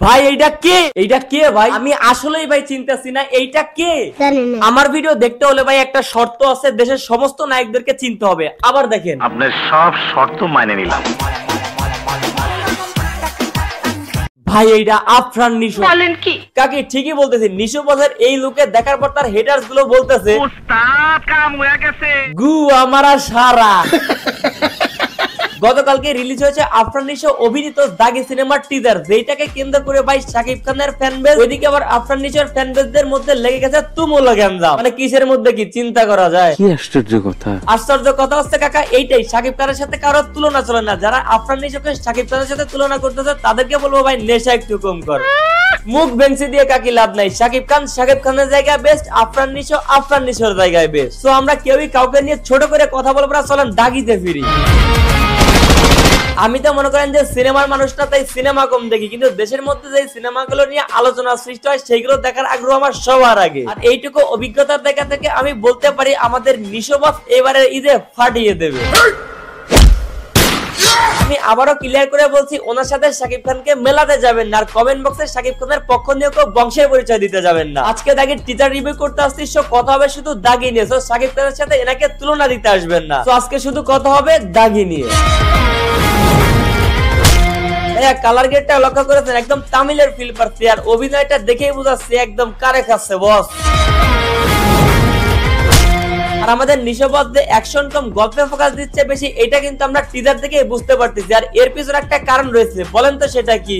ভাই এইটা কে ভাই? আমি আসলেই ভাই চিনতেছি না এইটা কে। আমার ভিডিও দেখতে হলে ভাই একটা শর্ত আছে, দেশের সমস্ত নায়কদেরকে চিনতে হবে। আবার দেখেন, আপনার সব শর্ত মানে নিলাম ভাই এইটা আফরান নিশো। বলেন কি কাকি? ঠিকই বলতেছি। নিশো বসের এই লুকে দেখার পর তার হেটার্স গুলো বলতেছে উস্তাদ কাম হয়ে গেছে, গু আমারা সারা। গতকালকে রিলিজ হয়েছে আফরান নিশো অভিনীত দাগি সিনেমার টিজার, যেটাকে কেন্দ্র করে ভাই শাকিব খানের ফ্যান বেস, ওইদিকে আবার আফরান নিশোর ফ্যান বেসদের মধ্যে লেগে গেছে তুমুল গ্যাঞ্জাম। মানে কিসের মধ্যে কি চিন্তা করা যায়? কি আশ্চর্য কথা! আশ্চর্য কথা হচ্ছে কাকা এইটাই, শাকিব খানের সাথে কারোর তুলনা চলে না। যারা আফরান নিশোকে শাকিব খানের সাথে তুলনা করতেছে তাদেরকে বলবো ভাই নেশা একটু কম কর। মুখ বেঞ্চি দিয়ে কাকি লাভ নাই। শাকিব খানের জায়গায় বেস্ট, আফরান নিশোর জায়গায় বেস্ট। তো আমরা কেউই কাউকে নিয়ে ছোট করে কথা বলবো না, চলেন দাগিতে ফিরি। আমি তো মনে করেন যে সিনেমার মানুষটা, তাই সিনেমা কম দেখি, কিন্তু দেশের মধ্যে যে সিনেমাগুলো নিয়ে আলোচনা সৃষ্টি হয় সেইগুলো দেখার আগ্রহ আমার সবার আগে। আর এইটুকু অভিজ্ঞতার দেখা থেকে আমি বলতে পারি আমাদের নিশো বস এবারে ঈদে ফাটিয়ে দেবে। আমি আবারও ক্লিয়ার করে বলছি, ওনার সাথে শাকিব খানকে মেলাতে যাবেন না, আর কমেন্ট বক্সে শাকিব খানের পক্ষ নিয়ে কেউ বংশের পরিচয় দিতে যাবেন না। আজকে দাগির টিজার রিভিউ করতে আসছি, কথা হবে শুধু দাগি নিয়ে। তো শাকিব খানের সাথে এনাকে তুলনা দিতে আসবেন না। তো আজকে শুধু কথা হবে দাগি নিয়ে। কালার গেটটা লক্ষ্য করেছেন, একদম তামিলের ফিল পাচ্ছে, আর অভিনয়টা দেখেই বুঝাচ্ছে একদম কারে খাচ্ছে বস। আর আমাদের নিশোবস যে অ্যাকশন কম গল্পে ফোকাস দিচ্ছে বেশি, এটা কিন্তু আমরা টিজার থেকে বুঝতে পারতেছি। আর এর পিছনে একটা কারণ রয়েছে, বলেন তো সেটা কি?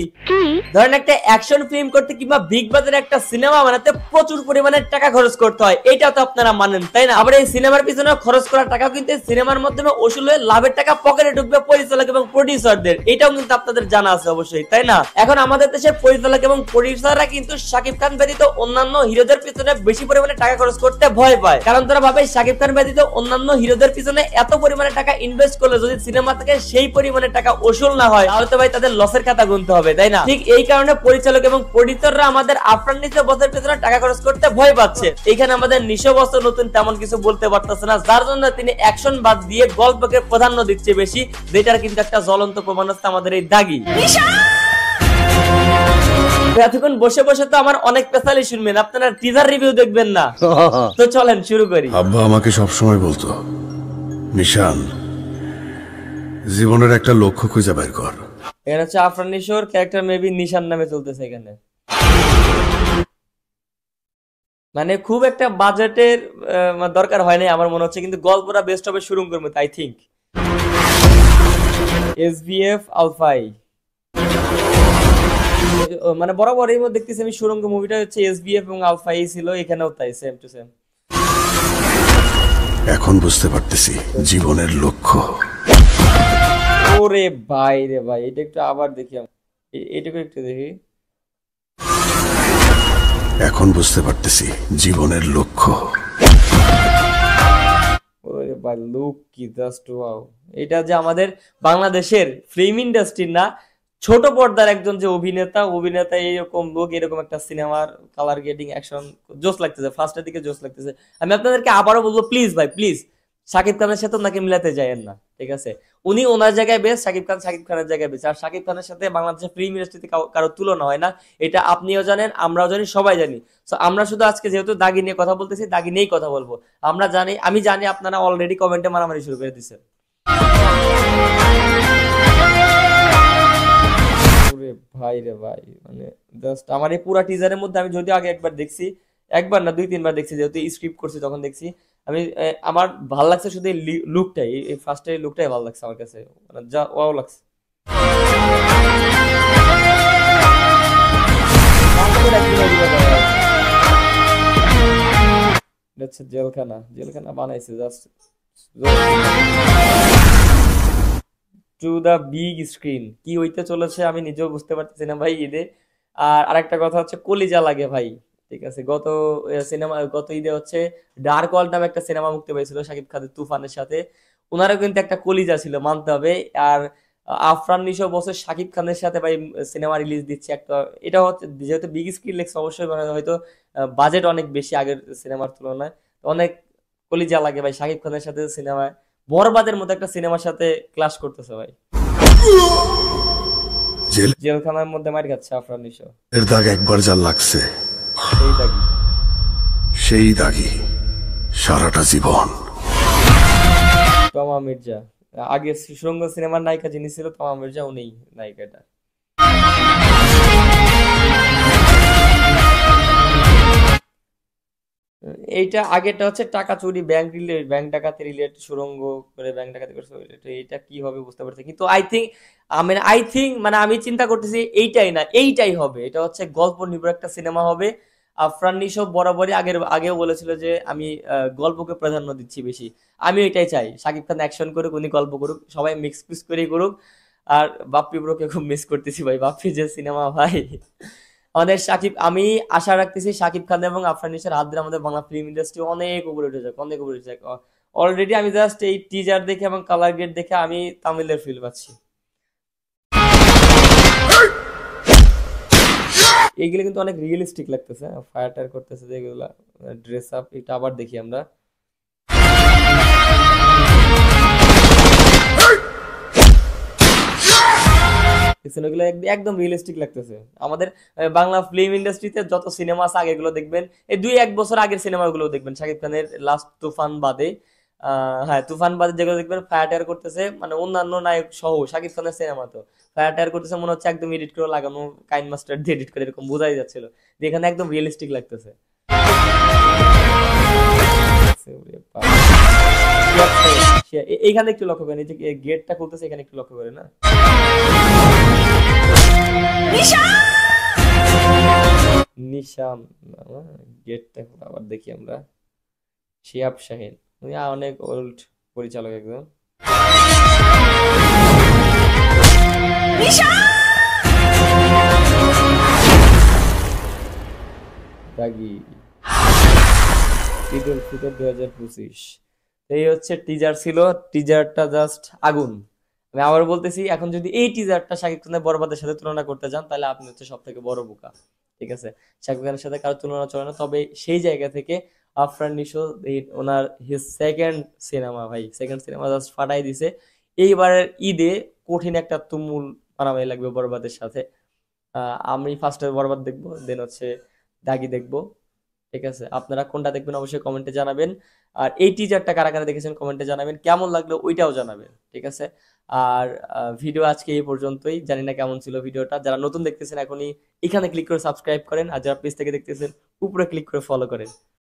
ধরেন একটা অ্যাকশন ফিল্ম করতে কিংবা বিগ বাজারে একটা সিনেমা বানাতে প্রচুর পরিমাণে টাকা খরচ করতে হয়, এটা তো আপনারা মানেন তাই না? আবার এই সিনেমার পিছনে খরচ করা টাকা কিন্তু সিনেমার মাধ্যমে ওসুল হয়ে লাভের টাকা পকেটে ঢুকবে পরিচালক এবং প্রডিউসারদের, এটাও কিন্তু আপনাদের জানা আছে অবশ্যই তাই না? এখন আমাদের দেশের পরিচালক এবং প্রডিউসাররা কিন্তু শাকিব খান ব্যতীত অন্যান্য হিরোদের পিছনে বেশি পরিমাণে টাকা খরচ করতে ভয় পায়, কারণ তারা ভাবে শাকিব খান ব্যতীত অন্যান্য হিরোদের পিছনে এত পরিমাণে টাকা ইনভেস্ট করলে যদি সিনেমা থেকে সেই পরিমাণে টাকা ওসুল না হয়, তাহলে তো ভাই তাদের লসের খাতা গুনতে হবে তাই না? ঠিক এই কারণে পরিচালক এবং প্রডিউসাররা আমাদের আফরান নিশো বসের পিছনে টাকা খরচ করতে ভয় পাচ্ছে। এখানে আমাদের নিশো বস নতুন তেমন কিছু বলতে পারতেছে না, যার জন্য তিনি অ্যাকশন বাদ দিয়ে গল্পকে প্রাধান্য দিচ্ছে বেশি, যেটার কিন্তু একটা জ্বলন্ত প্রমাণ হচ্ছে আমাদের এই দাগি। এতক্ষণ বসে বসে তো আমার অনেক পেছালি শুনবেন, আপনারা টিজার রিভিউ দেখবেন না। তো চলেন শুরু করি। আব্বা আমাকে সবসময় বলতো, নিশান, জীবনের একটা লক্ষ্য খুঁজে বের কর। এখানে হচ্ছে আফরান নিশোর ক্যারেক্টার মেবি নিশান নামে চলতেছে এখানে। মানে খুব একটা বাজেটের দরকার হয় নাই আমার মনে হচ্ছে, কিন্তু গল্পটা বেস্ট হবে শুরু করবো আই থিঙ্ক। এসবিএফ আলফাই, মানে বরাবর এই মধ্যে দেখতেছি আমি সুরঙ্গ মুভিটা হচ্ছে এসবিএফ এবং আলফাই ছিল, এখানেও তাই সেম টু সেম। এখন বুঝতে পারতেছি জীবনের লক্ষ্য। ওরে ভাই রে ভাই, এটা একটু আবার দেখি, এটাকে একটু দেখি। এখন বুঝতে পারতেছি জীবনের লক্ষ্য। ওরে ভাই লুক কি জাস্ট ওয়াও। এটা যে আমাদের বাংলাদেশের ফিল্ম ইন্ডাস্ট্রির না, ছোট পর্দার একজন যে অভিনেতা এইরকম লোক, এরকম একটা সিনেমার কালার গ্রেডিং অ্যাকশন জোস লাগতেছে, ফার্স্টের দিকে জোস লাগতেছে। আমি আপনাদেরকে আবারও বলবো প্লিজ ভাই প্লিজ শাকিব খানের সাথে ওনাকে মিলাতে যায়েন না, ঠিক আছে? উনি ওনার জায়গায় বেশ, শাকিব খানের জায়গায় বেশ। আর শাকিব খানের সাথে বাংলাদেশের ফিল্ম ইন্ডাস্ট্রিতে কারো তুলনা হয় না, এটা আপনিও জানেন, আমরাও জানি, সবাই জানি। সো আমরা শুধু আজকে যেহেতু দাগি নিয়ে কথা বলতেছি, দাগি নিয়েই কথা বলবো। আমি জানি আপনারা অলরেডি কমেন্টে মারামারি শুরু করে দিচ্ছেন। ভাই রে ভাই, মানে জাস্ট আমার এই পুরা টিজারের মধ্যে আমি যদিও আগে একবার দেখছি, একবার না 2-3 বার দেখছি, যেহেতু স্ক্রিপ্ট করছি তখন দেখছি আমি। আমার ভালো লাগছে শুধু এই লুকটাই, এই ফার্স্টের লুকটাই ভালো লাগছে আমার কাছে, মানে যা ওয়াও লাগছে। জেলখানা বানাইছে just to the big screen. কি হইতে চলেছে আমি নিজেও বুঝতে পারতেছি না ভাই ঈদে। আর আরেকটা কথা হচ্ছে কলিজা লাগে ভাই, ঠিক আছে? গত ঈদে হচ্ছে ডার্ক ওয়ার্ল্ড নামে একটা সিনেমা মুক্তি পেয়েছিল শাকিব খানের তুফানের সাথে, ওনারও কিন্তু একটা কলিজা ছিল মানতে হবে। আর আফরান নিশো বসে শাকিব খানের সাথে ভাই সিনেমা রিলিজ দিচ্ছে একটা, এটা হচ্ছে যেহেতু বিগ স্ক্রিন লেগছে অবশ্যই হয়তো বাজেট অনেক বেশি আগের সিনেমার তুলনায়, অনেক কলিজা লাগে ভাই শাকিব খানের সাথে সিনেমায়। বরবাদের মতো একটা সিনেমার সাথে ক্লাশ করতেছে ভাই। জেলখানার মধ্যে মার খাচ্ছে আফরান নিশো। জেলের দাগ একবার যা লাগছে, সেই দাগি সেই দাগই সারাটা জীবন। তমা মির্জা, আগে সুরঙ্গ সিনেমার নায়িকা যিনি ছিল তমা মির্জা, উনি নায়িকাটা। এইটা আগেরটা হচ্ছে টাকা চুরি, ব্যাংক রিলেটেড, ব্যাংক ডাকাতি রিলেটেড, সুরঙ্গ করে ব্যাংক ডাকাতি করছে। তো এইটা কি হবে বুঝতে পারছি, কিন্তু আই থিঙ্ক মানে আমি চিন্তা করতেছি এইটাই না, এইটাই হবে। এটা হচ্ছে গল্প নির্ভর একটা সিনেমা হবে। আফরান নিশো বরাবরই আগেও বলেছিল যে আমি গল্পকে প্রাধান্য দিচ্ছি বেশি। আমি এটাই চাই, শাকিব খান অ্যাকশন করুক, উনি গল্প করুক, সবাই মিক্স পিক্স করেই করুক। আর বাপ্পি ব্রোকে খুব মিস করতেছি ভাই, বাপ্পি যে সিনেমা ভাই। আমাদের আমি আশা রাখতেছি শাকিব খান এবং আফরান নিশোর হাত ধরে আমাদের বাংলা ফিল্ম ইন্ডাস্ট্রি অনেক উপরে উঠে যাক, অনেক উপরে উঠে যাক। অলরেডি আমি জাস্ট এই টিজার দেখে এবং কালার গ্রেড দেখে আমি তামিলের ফিল পাচ্ছি। এইগুলো কিন্তু অনেক রিয়েলিস্টিক লাগতেছে, ফায়ার টায়ার করতেছে যেগুলা, ড্রেস আপ। এটা আবার দেখি আমরা। এগুলো একদম রিয়েলিস্টিক লাগতেছে। আমাদের বাংলা ফিল্ম ইন্ডাস্ট্রিতে যত সিনেমা আছে আগেগুলো দেখবেন, এই 2-1 বছর আগের সিনেমাগুলো দেখবেন, শাকিব খানের লাস্ট তুফান বাদে, হ্যাঁ তুফান বাদে যেগুলো দেখবেন ফায়ার টায়ার করতেছে, মানে অন্যান্য নায়ক সহ শাকিব খানের সিনেমা তো ফায়ার টায়ার করতেছে, মনে হচ্ছে একদম এডিট করে লাগানো, কাইন মাস্টার দিয়ে এডিট করে, এরকম বোঝাই যাচ্ছিল যে এখানে একদম রিয়েলিস্টিক লাগতেছে। এইখানে একটু লক্ষ্য করেন, এই যে গেটটা খুলতেছে, এখানে একটু লক্ষ্য করেন না, নিশান গেটটা আবার দেখি আমরা। শিহাব শাহিন, উনি অনেক ওল্ড পরিচালক একজন। দাগি, ঈদ উল ফিতর 2025। এই হচ্ছে টিজার ছিল, টিজারটা জাস্ট আগুন। আমি আবার বলতেছি, এখন যদি এই টিজারটা শাকিব খানের বরবাদের সাথে তুলনা করতে যান, তাহলে আপনি হচ্ছে সব থেকে বড় বোকা। ঠিক আছে, শাকিব খানের সাথে কারো তুলনা চলে না। তবে সেই জায়গা থেকে আফরান নিশো ওনার সেকেন্ড সিনেমা, ভাই সেকেন্ড সিনেমা জাস্ট ফাটাই দিছে। এইবারের ঈদে কঠিন একটা তুমুল মারামারি লাগবে বরবাদের সাথে। আমি ফার্স্টে বরবাদ দেখবো, দেন হচ্ছে দাগি দেখবো। ঠিক আছে, আপনারা কোনটা দেখবেন অবশ্যই কমেন্টে জানাবেন। আর এই টিজারটা কারা কারা দেখেছেন কমেন্টে জানাবেন, কেমন লাগলো ওইটাও জানাবেন। ঠিক আছে, আর ভিডিও আজকে এই পর্যন্তই। জানি না কেমন ছিল ভিডিওটা। যারা নতুন দেখতেছেন এখনই এখানে ক্লিক করে সাবস্ক্রাইব করেন, আর যারা পেজ থেকে দেখতেছেন উপরে ক্লিক করে ফলো করেন।